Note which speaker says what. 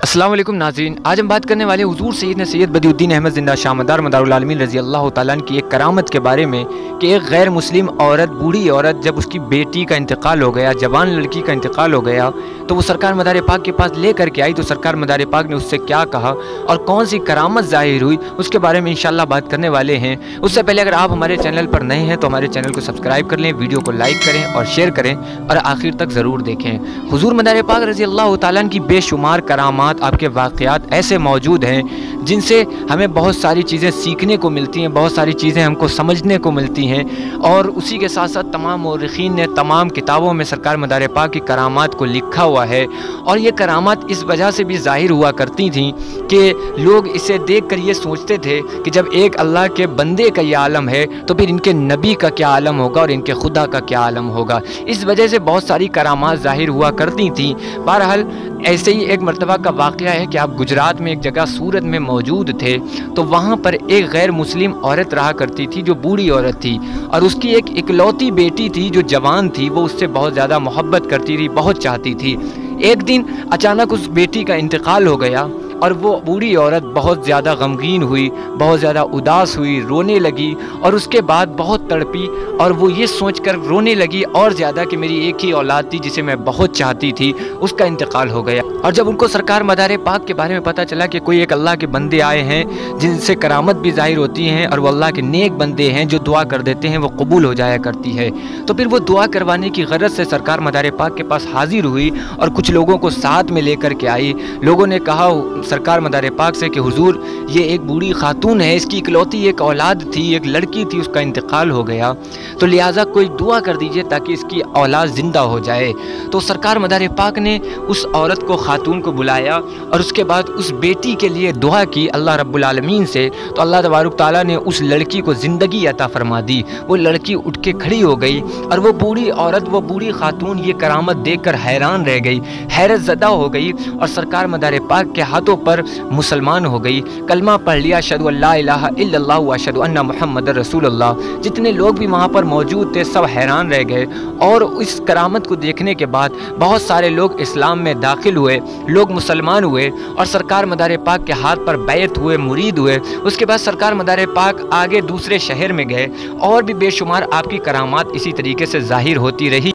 Speaker 1: अस्सलाम वालेकुम नाज़रीन, आज हम बात करने वाले हुज़ूर सैयदना सैयद बदियुद्दीन अहमद ज़िंदा शामदार मदारुल आलमीन रज़ी अल्लाह तआला की एक करामत के बारे में कि एक गैर मुस्लिम औरत, बूढ़ी औरत, जब उसकी बेटी का इंतकाल हो गया, जवान लड़की का इंतकाल हो गया, तो वो सरकार मदार पाक के पास ले करके आई। तो सरकार मदार पाक ने उससे क्या कहा और कौन सी करामत ज़ाहिर हुई, उसके बारे में इंशाअल्लाह बात करने वाले हैं। उससे पहले अगर आप हमारे चैनल पर नए हैं तो हमारे चैनल को सब्सक्राइब कर लें, वीडियो को लाइक करें और शेयर करें और आखिर तक ज़रूर देखें। हुज़ूर मदार पाक रज़ी अल्लाह तआला की बेशुमार करामात, आपके वाक़यात ऐसे मौजूद हैं जिनसे हमें बहुत सारी चीज़ें सीखने को मिलती हैं, बहुत सारी चीज़ें हमको समझने को मिलती हैं। और उसी के साथ साथ तमाम मौरख़ीन ने तमाम किताबों में सरकार मदार पाक की करामात को लिखा हुआ है। और ये करामात इस वजह से भी ज़ाहिर हुआ करती थीं कि लोग इसे देख कर ये सोचते थे कि जब एक अल्लाह के बंदे का ये आलम है तो फिर इनके नबी का क्या आलम होगा और इनके खुदा का क्या आलम होगा। इस वजह से बहुत सारी करामात ज़ाहिर हुआ करती थीं। बहरहाल ऐसे ही एक मरतबा का वाक़या है कि आप गुजरात में एक जगह सूरत में मौजूद थे, तो वहाँ पर एक गैर मुस्लिम औरत रहा करती थी जो बूढ़ी औरत थी और उसकी एक इकलौती बेटी थी जो जवान थी। वो उससे बहुत ज़्यादा मोहब्बत करती थी, बहुत चाहती थी। एक दिन अचानक उस बेटी का इंतकाल हो गया और वो बूढ़ी औरत बहुत ज़्यादा गमगीन हुई, बहुत ज़्यादा उदास हुई, रोने लगी और उसके बाद बहुत तड़पी और वो ये सोचकर रोने लगी और ज़्यादा कि मेरी एक ही औलाद थी जिसे मैं बहुत चाहती थी, उसका इंतकाल हो गया। और जब उनको सरकार मदार पाक के बारे में पता चला कि कोई एक अल्लाह के बंदे आए हैं जिनसे करामत भी ज़ाहिर होती हैं और वो अल्लाह के नेक बंदे हैं, जो दुआ कर देते हैं वो कबूल हो जाया करती है, तो फिर वो दुआ करवाने की गरज से सरकार मदार पाक के पास हाजिर हुई और कुछ लोगों को साथ में लेकर के आई। लोगों ने कहा सरकार मदार पाक से कि हुजूर, ये एक बूढ़ी खातून है, इसकी इकलौती एक औलाद थी, एक लड़की थी, उसका इंतकाल हो गया, तो लिहाजा कोई दुआ कर दीजिए ताकि इसकी औलाद ज़िंदा हो जाए। तो सरकार मदार पाक ने उस औरत को, खातून को बुलाया और उसके बाद उस बेटी के लिए दुआ की अल्लाह रब्बुल आलमीन से। तो अल्लाह तबारक तआला ने उस लड़की को ज़िंदगी अता फरमा दी। वो लड़की उठ के खड़ी हो गई और वो बूढ़ी औरत, वो बूढ़ी खातून ये करामत देखकर हैरान रह गई, हैरत ज़दा हो गई और सरकार मदार पाक के हाथों पर मुसलमान हो गई, कलमा पढ़ लिया, अशहदु अल्ला इलाहा इल्लल्लाह व अशहदु अन्ना मुहम्मदुर रसूलुल्लाह। जितने लोग भी वहाँ पर मौजूद थे सब हैरान रह गए और इस करामत को देखने के बाद बहुत सारे लोग इस्लाम में दाखिल हुए, लोग मुसलमान हुए और सरकार मदार पाक के हाथ पर बैत हुए, मुरीद हुए। उसके बाद सरकार मदार पाक आगे दूसरे शहर में गए और भी बेशुमार आपकी करामात इसी तरीके से ज़ाहिर होती रही।